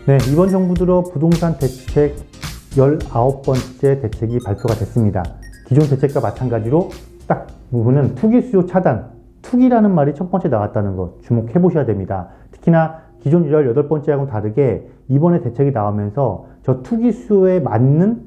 네, 이번 정부 들어 부동산 대책 19번째 대책이 발표가 됐습니다. 기존 대책과 마찬가지로 딱 부분은 투기 수요 차단, 투기라는 말이 첫 번째 나왔다는 거 주목해 보셔야 됩니다. 특히나 기존 18번째하고는 다르게 이번에 대책이 나오면서 저 투기 수요에 맞는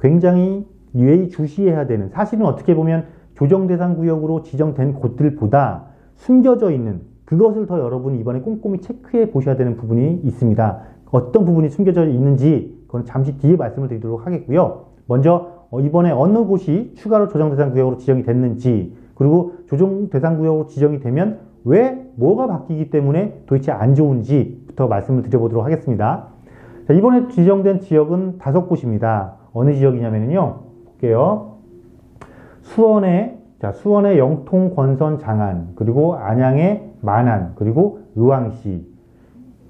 굉장히 예의주시해야 되는, 사실은 어떻게 보면 조정 대상 구역으로 지정된 곳들보다 숨겨져 있는 그것을 더 여러분이 이번에 꼼꼼히 체크해 보셔야 되는 부분이 있습니다. 어떤 부분이 숨겨져 있는지 그건 잠시 뒤에 말씀을 드리도록 하겠고요. 먼저 이번에 어느 곳이 추가로 조정 대상 구역으로 지정이 됐는지, 그리고 조정 대상 구역으로 지정이 되면 왜 뭐가 바뀌기 때문에 도대체 안 좋은지부터 말씀을 드려보도록 하겠습니다. 자, 이번에 지정된 지역은 5곳입니다. 어느 지역이냐면요, 볼게요. 수원의 영통, 권선, 장안, 그리고 안양의 만안, 그리고 의왕시,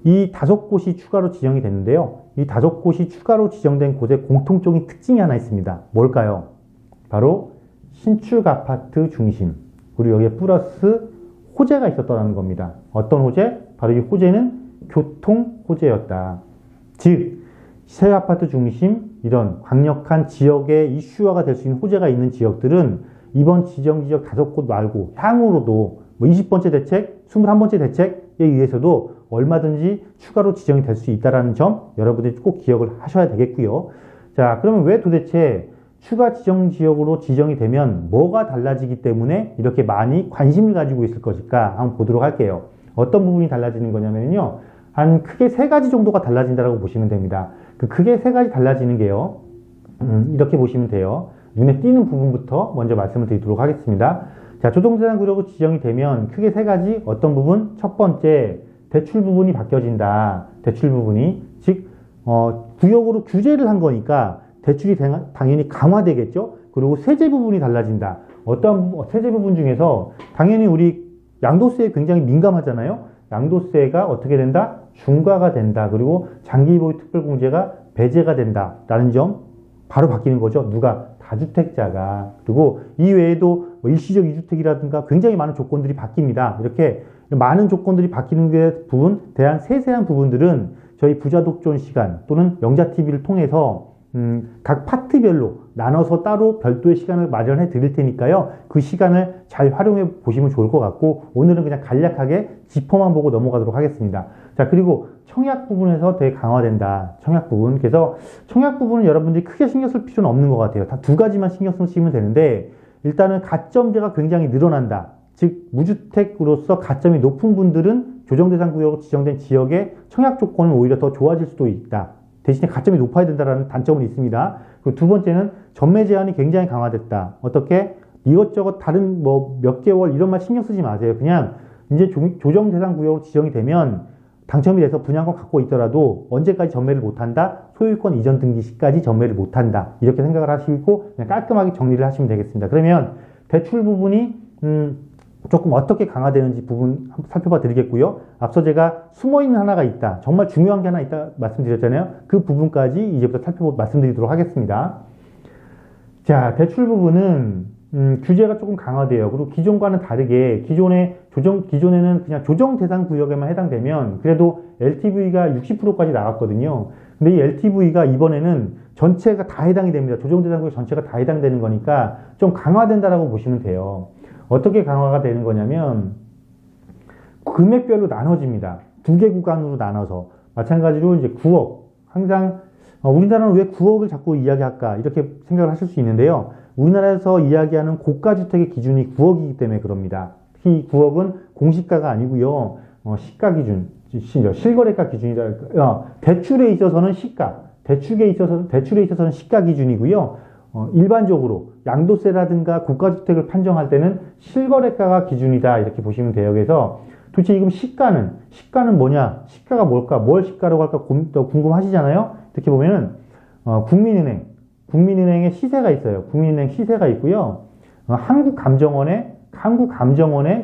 이 5곳이 추가로 지정이 됐는데요. 이 5곳이 추가로 지정된 곳에 공통적인 특징이 하나 있습니다. 뭘까요? 바로 신축 아파트 중심, 그리고 여기에 플러스 호재가 있었다는 겁니다. 어떤 호재? 바로 이 호재는 교통 호재였다. 즉, 새 아파트 중심, 이런 강력한 지역의 이슈화가 될 수 있는 호재가 있는 지역들은 이번 지정 지역 5곳 말고 향후로도 20번째 대책, 21번째 대책에 의해서도 얼마든지 추가로 지정이 될 수 있다는 점 여러분들이 꼭 기억을 하셔야 되겠고요. 자, 그러면 왜 도대체 추가 지정 지역으로 지정이 되면 뭐가 달라지기 때문에 이렇게 많이 관심을 가지고 있을 것일까 한번 보도록 할게요. 어떤 부분이 달라지는 거냐면요, 한 크게 3가지 정도가 달라진다고 보시면 됩니다. 그 크게 3가지 달라지는 게요, 이렇게 보시면 돼요. 눈에 띄는 부분부터 먼저 말씀을 드리도록 하겠습니다. 자, 조정대상 구역으로 지정이 되면 크게 3가지. 어떤 부분? 첫 번째, 대출 부분이 바뀌어진다. 대출 부분이, 즉 구역으로 규제를 한 거니까 대출이 당연히 강화되겠죠. 그리고 세제 부분이 달라진다. 어떤 세제 부분 중에서 당연히 우리 양도세에 굉장히 민감하잖아요. 양도세가 어떻게 된다? 중과가 된다. 그리고 장기보유 특별공제가 배제가 된다라는 점 바로 바뀌는 거죠. 누가? 다주택자가. 그리고 이 외에도 일시적 2주택이라든가 굉장히 많은 조건들이 바뀝니다. 이렇게 많은 조건들이 바뀌는 데 대한 세세한 부분들은 저희 부자독존 시간 또는 영자TV를 통해서 각 파트별로 나눠서 따로 별도의 시간을 마련해 드릴 테니까요. 그 시간을 잘 활용해 보시면 좋을 것 같고, 오늘은 그냥 간략하게 짚어만 보고 넘어가도록 하겠습니다. 자, 그리고 청약 부분에서 되게 강화된다. 청약 부분. 그래서 청약 부분은 여러분들이 크게 신경 쓸 필요는 없는 것 같아요. 다 2가지만 신경 쓰시면 되는데, 일단은 가점제가 굉장히 늘어난다. 즉, 무주택으로서 가점이 높은 분들은 조정대상 구역으로 지정된 지역의 청약 조건은 오히려 더 좋아질 수도 있다. 대신에 가점이 높아야 된다는 단점은 있습니다. 그리고 2번째는 전매 제한이 굉장히 강화됐다. 어떻게? 이것저것 다른 몇 개월 이런 말 신경 쓰지 마세요. 그냥 이제 조정 대상 구역으로 지정이 되면 당첨이 돼서 분양권 갖고 있더라도 언제까지 전매를 못한다? 소유권 이전 등기 시까지 전매를 못한다. 이렇게 생각을 하시고 그냥 깔끔하게 정리를 하시면 되겠습니다. 그러면 대출 부분이 조금 어떻게 강화되는지 부분 한번 살펴봐 드리겠고요. 앞서 제가 숨어있는 하나가 있다, 정말 중요한 게 하나 있다 말씀드렸잖아요. 그 부분까지 이제부터 말씀드리도록 하겠습니다. 자, 대출 부분은 규제가 조금 강화돼요. 그리고 기존과는 다르게 기존에는 그냥 조정 대상 구역에만 해당되면 그래도 LTV가 60%까지 나갔거든요. 근데 이 LTV가 이번에는 전체가 다 해당이 됩니다. 조정 대상 구역 전체가 다 해당되는 거니까 좀 강화된다라고 보시면 돼요. 어떻게 강화가 되는 거냐면 금액별로 나눠집니다. 2개 구간으로 나눠서. 마찬가지로 이제 9억. 항상 우리나라는 왜 9억을 자꾸 이야기할까? 이렇게 생각을 하실 수 있는데요. 우리나라에서 이야기하는 고가주택의 기준이 9억이기 때문에 그럽니다. 특히 9억은 공시가가 아니고요. 시가 기준, 실거래가 기준이라, 대출에 있어서는 시가, 대출에 있어서는 시가 기준이고요. 일반적으로 양도세라든가 고가주택을 판정할 때는 실거래가가 기준이다. 이렇게 보시면 돼요. 그래서 도대체 지금 시가는 뭐냐? 시가가 뭘까? 뭘 시가라고 할까? 궁금하시잖아요? 이렇게 보면은, 국민은행의 시세가 있어요. 국민은행 시세가 있고요. 한국감정원의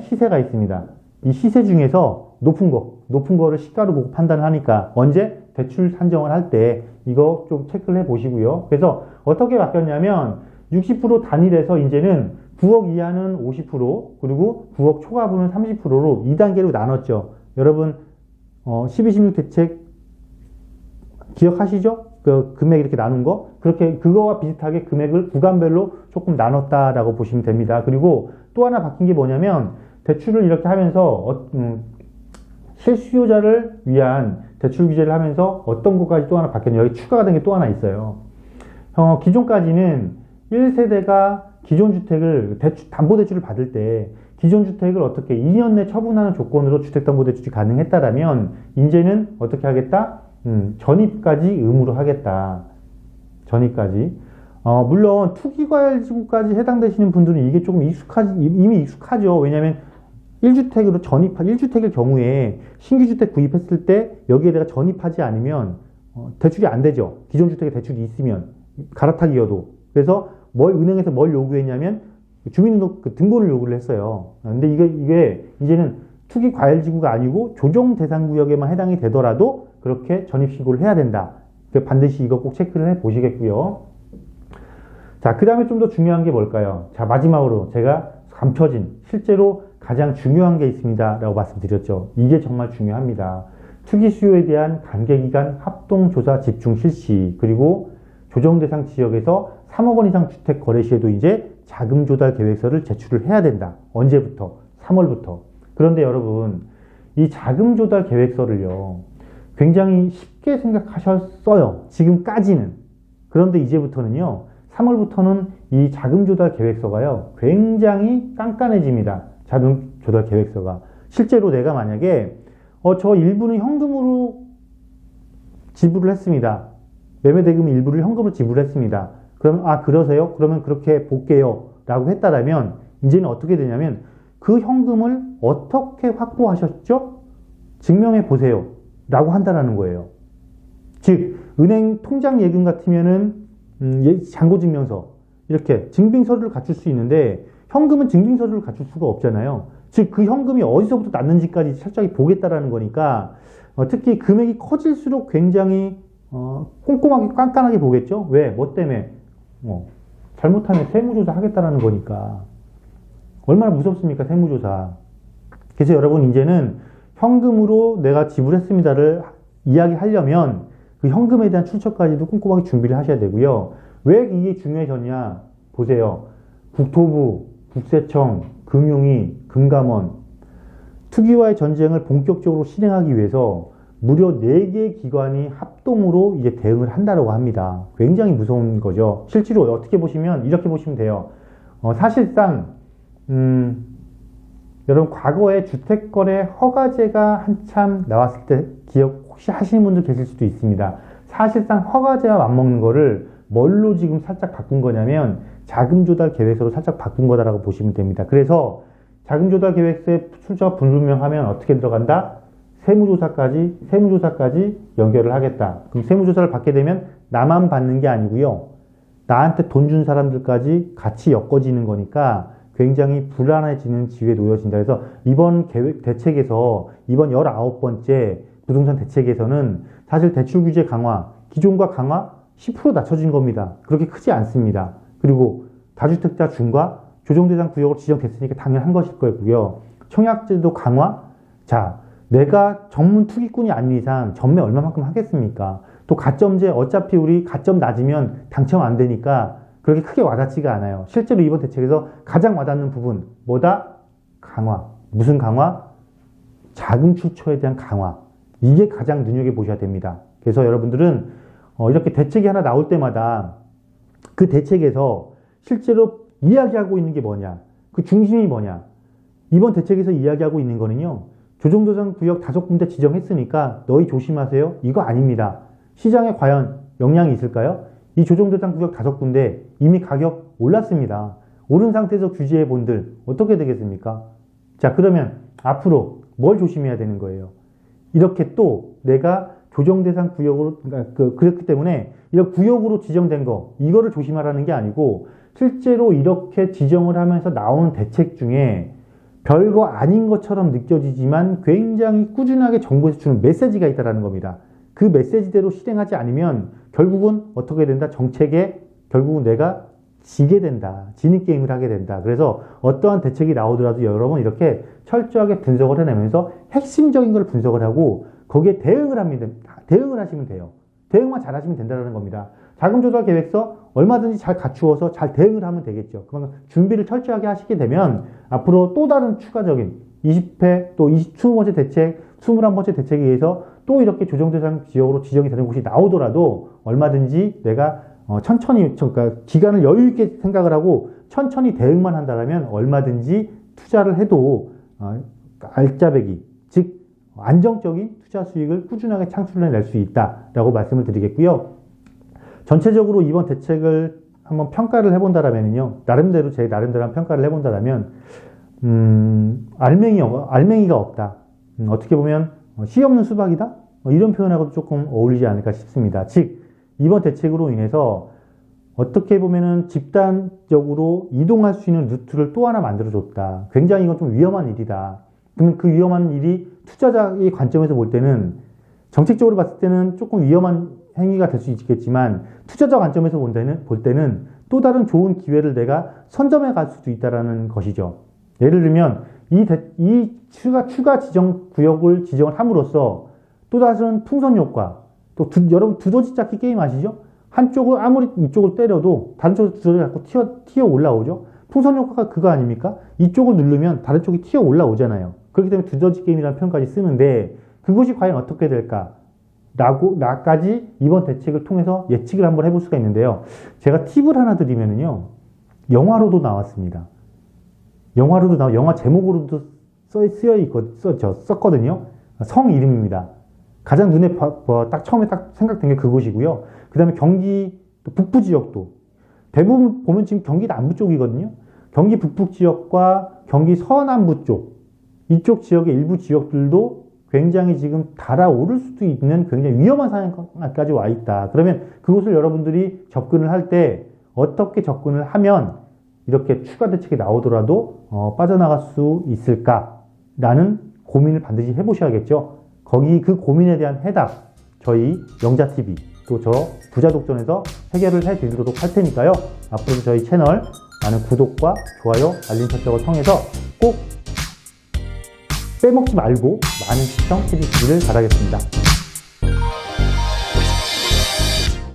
시세가 있습니다. 이 시세 중에서 높은 거를 시가로 보고 판단을 하니까 언제? 대출 산정을 할 때 이거 좀 체크를 해 보시고요. 그래서 어떻게 바뀌었냐면 60% 단일해서 이제는 9억 이하는 50%, 그리고 9억 초과분은 30%로 2단계로 나눴죠. 여러분, 12, 16 대책 기억하시죠? 그 금액 이렇게 나눈 거. 그렇게 그거와 비슷하게 금액을 구간별로 조금 나눴다라고 보시면 됩니다. 그리고 또 하나 바뀐 게 뭐냐면 대출을 이렇게 하면서 실수요자를 위한 대출 규제를 하면서 어떤 것까지 또 하나 바뀌었냐. 여기 추가가 된 게 또 하나 있어요. 기존까지는 1세대가 기존 주택을 담보대출을 받을 때 기존 주택을 어떻게 2년 내 처분하는 조건으로 주택담보대출이 가능했다라면 이제는 어떻게 하겠다? 전입까지 의무로 하겠다. 전입까지. 물론 투기과열지구까지 해당되시는 분들은 이게 조금 이미 익숙하죠. 왜냐하면 1주택일 경우에 신규 주택 구입했을 때 여기에 내가 전입하지 않으면 대출이 안 되죠. 기존 주택에 대출이 있으면 갈아타기여도. 그래서 은행에서 뭘 요구했냐면 등본을 요구를 했어요. 근데 이게 이제는 투기 과열지구가 아니고 조정 대상 구역에만 해당이 되더라도 그렇게 전입 신고를 해야 된다. 반드시 이거 꼭 체크를 해 보시겠고요. 자, 그 다음에 좀 더 중요한 게 뭘까요? 자, 마지막으로 제가 감춰진 실제로 가장 중요한 게 있습니다 라고 말씀드렸죠. 이게 정말 중요합니다. 투기 수요에 대한 단계기간 합동조사 집중 실시, 그리고 조정 대상 지역에서 3억 원 이상 주택 거래 시에도 이제 자금 조달 계획서를 제출을 해야 된다. 언제부터? 3월부터. 그런데 여러분, 이 자금 조달 계획서를요, 굉장히 쉽게 생각하셨어요. 지금까지는. 그런데 이제부터는요, 3월부터는 이 자금 조달 계획서가요, 굉장히 깐깐해집니다. 자금 조달 계획서가. 실제로 내가 만약에, 저 일부는 현금으로 지불을 했습니다. 매매 대금 일부를 현금으로 지불했습니다. 그러면, 그러세요? 그러면 그렇게 볼게요. 라고 했다라면, 이제는 어떻게 되냐면, 그 현금을 어떻게 확보하셨죠? 증명해 보세요. 라고 한다라는 거예요. 즉, 은행 통장 예금 같으면은, 잔고증명서, 이렇게 증빙서류를 갖출 수 있는데, 현금은 증빙서류를 갖출 수가 없잖아요. 즉, 그 현금이 어디서부터 났는지까지 철저히 보겠다라는 거니까, 특히 금액이 커질수록 굉장히, 꼼꼼하게 깐깐하게 보겠죠? 왜? 뭐 때문에? 잘못하면 세무조사 하겠다라는 거니까. 얼마나 무섭습니까, 세무조사. 그래서 여러분, 이제는 현금으로 내가 지불했습니다를 이야기하려면 그 현금에 대한 출처까지도 꼼꼼하게 준비를 하셔야 되고요. 왜 이게 중요해졌냐? 보세요. 국토부, 국세청, 금융위, 금감원, 투기와의 전쟁을 본격적으로 실행하기 위해서 무려 4개 기관이 합동으로 이제 대응을 한다고 합니다. 굉장히 무서운 거죠. 실제로 어떻게 보시면 이렇게 보시면 돼요. 사실상 여러분, 과거에 주택거래 허가제가 한참 나왔을 때 기억 혹시 하시는 분들 계실 수도 있습니다. 사실상 허가제와 맞먹는 거를 뭘로 지금 살짝 바꾼 거냐면 자금조달 계획서로 살짝 바꾼 거다라고 보시면 됩니다. 그래서 자금조달 계획서에 출처가 불분명하면 어떻게 들어간다? 세무조사까지 연결을 하겠다. 그럼 세무조사를 받게 되면 나만 받는 게 아니고요. 나한테 돈 준 사람들까지 같이 엮어지는 거니까 굉장히 불안해지는 지위에 놓여진다. 그래서 이번 대책에서, 이번 19번째 부동산 대책에서는 사실 대출 규제 강화, 기존과 강화 10% 낮춰진 겁니다. 그렇게 크지 않습니다. 그리고 다주택자 중과 조정대상 구역으로 지정됐으니까 당연한 것일 거고요. 청약제도 강화. 자, 내가 전문 투기꾼이 아닌 이상 전매 얼마만큼 하겠습니까? 또 가점제, 어차피 우리 가점 낮으면 당첨 안 되니까 그렇게 크게 와닿지가 않아요. 실제로 이번 대책에서 가장 와닿는 부분, 뭐다? 강화. 무슨 강화? 자금 출처에 대한 강화. 이게 가장 눈여겨보셔야 됩니다. 그래서 여러분들은 이렇게 대책이 하나 나올 때마다 그 대책에서 실제로 이야기하고 있는 게 뭐냐? 그 중심이 뭐냐? 이번 대책에서 이야기하고 있는 거는요, 조정대상 구역 5군데 지정했으니까 너희 조심하세요. 이거 아닙니다. 시장에 과연 영향이 있을까요? 이 조정대상 구역 5군데 이미 가격 올랐습니다. 오른 상태에서 규제해 본들 어떻게 되겠습니까? 자, 그러면 앞으로 뭘 조심해야 되는 거예요? 이렇게 또 내가 조정대상 구역으로, 그렇기 때문에 이런 구역으로 지정된 거, 이거를 조심하라는 게 아니고 실제로 이렇게 지정을 하면서 나오는 대책 중에 별거 아닌 것처럼 느껴지지만 굉장히 꾸준하게 정부에서 주는 메시지가 있다는 겁니다. 그 메시지대로 실행하지 않으면 결국은 어떻게 된다? 정책에 결국은 내가 지게 된다. 지는 게임을 하게 된다. 그래서 어떠한 대책이 나오더라도 여러분 이렇게 철저하게 분석을 해내면서 핵심적인 걸 분석을 하고 거기에 대응을 하시면 돼요. 대응만 잘 하시면 된다는 겁니다. 자금조달 계획서 얼마든지 잘 갖추어서 잘 대응을 하면 되겠죠. 그러면 준비를 철저하게 하시게 되면 앞으로 또 다른 추가적인 20회 또 20번째 대책, 21번째 대책에 의해서 또 이렇게 조정대상 지역으로 지정이 되는 곳이 나오더라도 얼마든지 내가 천천히, 그러니까 기간을 여유 있게 생각을 하고 천천히 대응만 한다면 얼마든지 투자를 해도 알짜배기, 즉 안정적인 투자 수익을 꾸준하게 창출해낼 수 있다라고 말씀을 드리겠고요. 전체적으로 이번 대책을 한번 평가를 해본다라면요, 나름대로 제 나름대로 평가를 해본다라면 알맹이가 없다. 어떻게 보면 씨 없는 수박이다. 이런 표현하고도 조금 어울리지 않을까 싶습니다. 즉 이번 대책으로 인해서 어떻게 보면은 집단적으로 이동할 수 있는 루트를 또 하나 만들어줬다. 굉장히 이건 좀 위험한 일이다. 그러면 그 위험한 일이 투자자의 관점에서 볼 때는 정책적으로 봤을 때는 조금 위험한 행위가 될 수 있겠지만 투자자 관점에서 볼 때는 또 다른 좋은 기회를 내가 선점해 갈 수도 있다는 것이죠. 예를 들면 이 추가 지정 구역을 지정을 함으로써 또 다른 풍선 효과, 또 여러분 두더지 짝기 게임 아시죠? 한쪽을 아무리 이쪽을 때려도 다른 쪽으로 두더지 자꾸 튀어 올라오죠. 풍선 효과가 그거 아닙니까? 이쪽을 누르면 다른 쪽이 튀어 올라오잖아요. 그렇기 때문에 두더지 게임이라는 표현까지 쓰는데 그것이 과연 어떻게 될까? 나까지 이번 대책을 통해서 예측을 한번 해볼 수가 있는데요. 제가 팁을 하나 드리면은요, 영화로도 나왔습니다. 영화 제목으로도 썼거든요. 성 이름입니다. 가장 눈에 딱 처음에 딱 생각된 게 그곳이고요. 그 다음에 경기 북부 지역도 대부분 보면 지금 경기 남부 쪽이거든요. 경기 북부 지역과 경기 서남부 쪽, 이쪽 지역의 일부 지역들도 굉장히 지금 달아오를 수도 있는 굉장히 위험한 상황까지 와 있다. 그러면 그곳을 여러분들이 접근을 할 때 어떻게 접근을 하면 이렇게 추가 대책이 나오더라도 빠져나갈 수 있을까라는 고민을 반드시 해보셔야겠죠. 그 고민에 대한 해답 저희 영자TV 또 저 부자독전에서 해결을 해드리도록 할 테니까요. 앞으로도 저희 채널 많은 구독과 좋아요, 알림 설정을 통해서 꼭 빼먹지 말고 많은 시청해 주시기를 바라겠습니다.